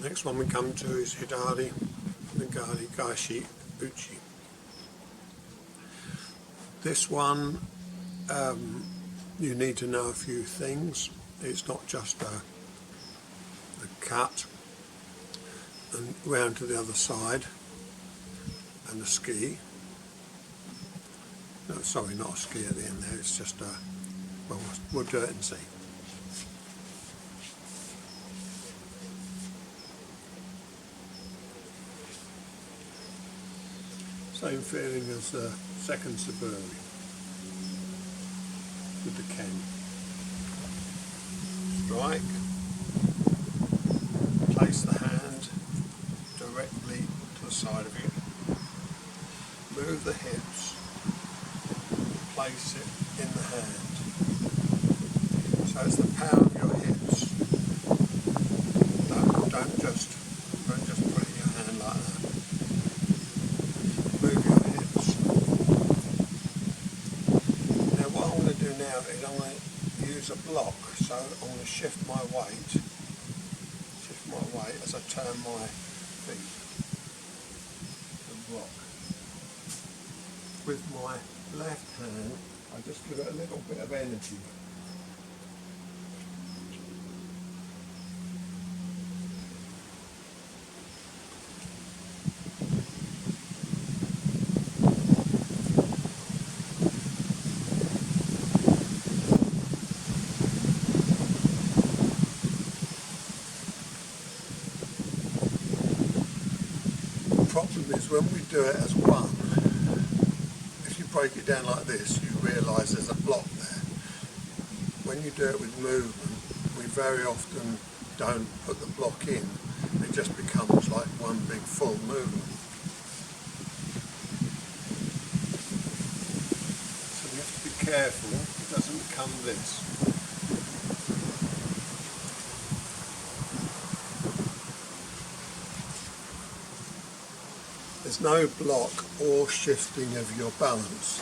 Next one we come to is Hidari Nagari Gashi Uchi. This one you need to know a few things. It's not just a cut and round to the other side and a ski. No, sorry, not a ski at the end there, it's just a, well, we'll do it and see. Same feeling as the second Suburi with the Ken. Strike, place the hand directly to the side of you, move the hips, place it in the hand. So it's the power of your hips. Don't just put it in your hand like that. Move your hips. Now what I'm going to do now is I'm going to use a block, so I'm going to shift my weight as I turn my feet and rock. With my left hand I just give it a little bit of energy. The problem is when we do it as one, if you break it down like this, you realise there's a block there. When you do it with movement, we very often don't put the block in. It just becomes like one big full movement. So we have to be careful it doesn't become this. There's no block or shifting of your balance.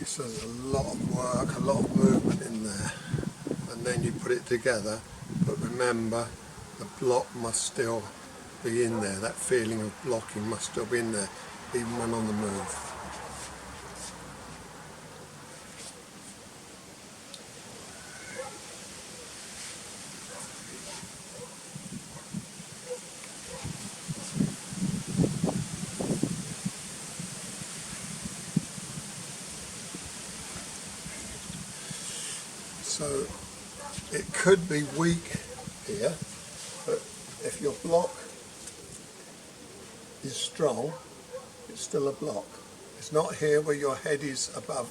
So there's a lot of work, a lot of movement in there, and then you put it together, but remember the block must still be in there, that feeling of blocking must still be in there, even when on the move. So it could be weak here, but if your block is strong, it's still a block. It's not here where your head is above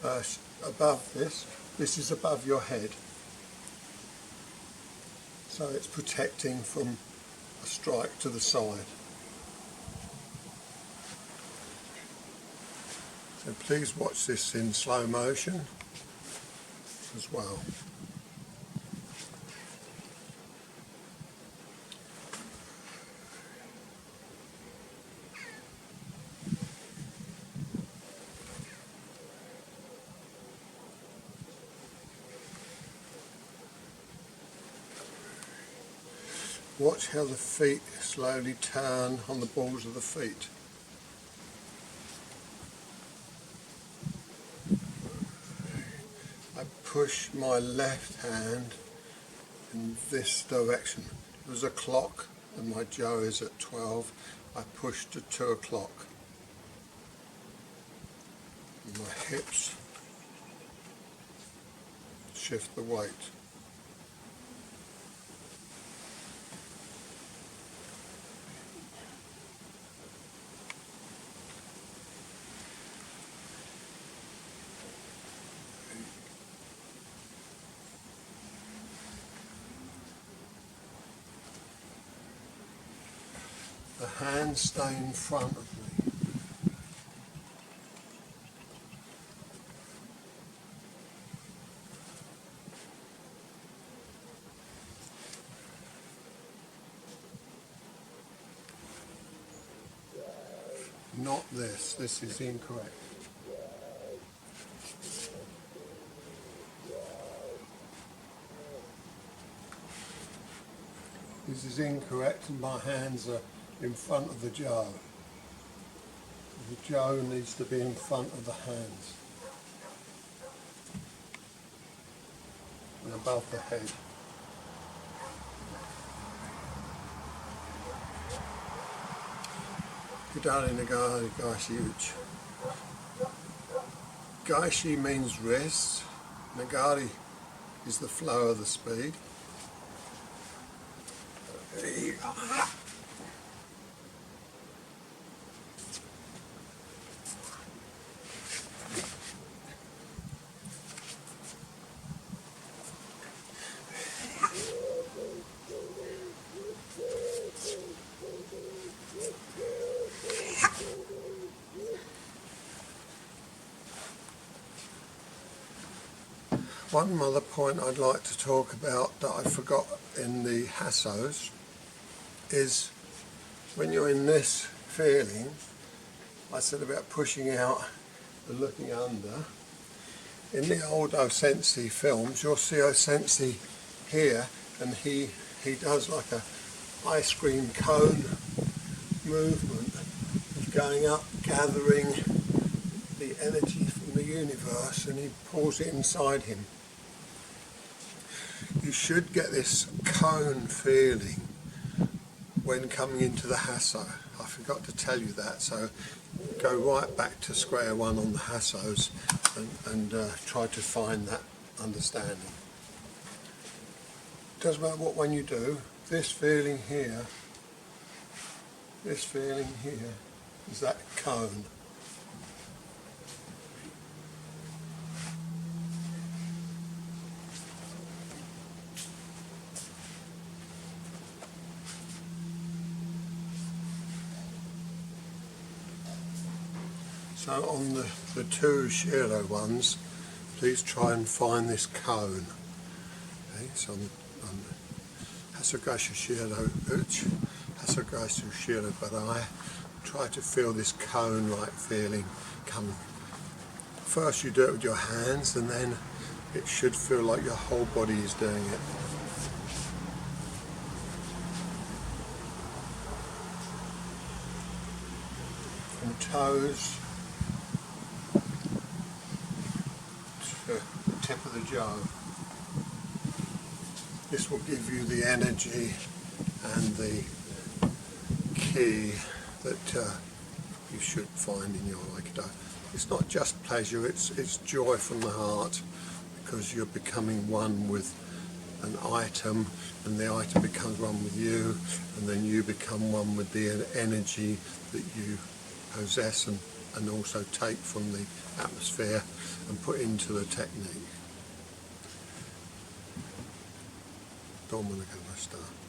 this. This is above your head. So it's protecting from a strike to the side. So please watch this in slow motion as well. Watch how the feet slowly turn on the balls of the feet. I push my left hand in this direction. There's a clock and my Jo is at 12. I push to 2 o'clock. My hips shift the weight. The hands stay in front of me. Not this is incorrect. This is incorrect and my hands are in front of the Jo. The Jo needs to be in front of the hands and above the head. Hidari Nagari Gaishi Uchi. Gaishi means rest. Nagari is the flow of the speed. One other point I'd like to talk about that I forgot in the Hassos is when you're in this feeling, I said about pushing out and looking under. In the old Osensei films, you'll see Osensei here, and he does like a ice cream cone movement. He's going up, gathering the energy from the universe, and he pulls it inside him. You should get this cone feeling when coming into the Hasso. I forgot to tell you that, so go right back to square one on the Hassos and try to find that understanding. Doesn't matter what one you do, this feeling here is that cone. So on the two Shiro ones, please try and find this cone. Okay, so on Hasogaishu Shiro Uchi, Hasogaishu Shiro Barai, try to feel this cone-like feeling coming. First you do it with your hands, and then it should feel like your whole body is doing it. From toes to the tip of the Jo. This will give you the energy and the key that you should find in your Aikido. It's not just pleasure, it's joy from the heart, because you're becoming one with an item, and the item becomes one with you, and then you become one with the energy that you possess and also take from the atmosphere and put into the technique. どうもありがとうございました。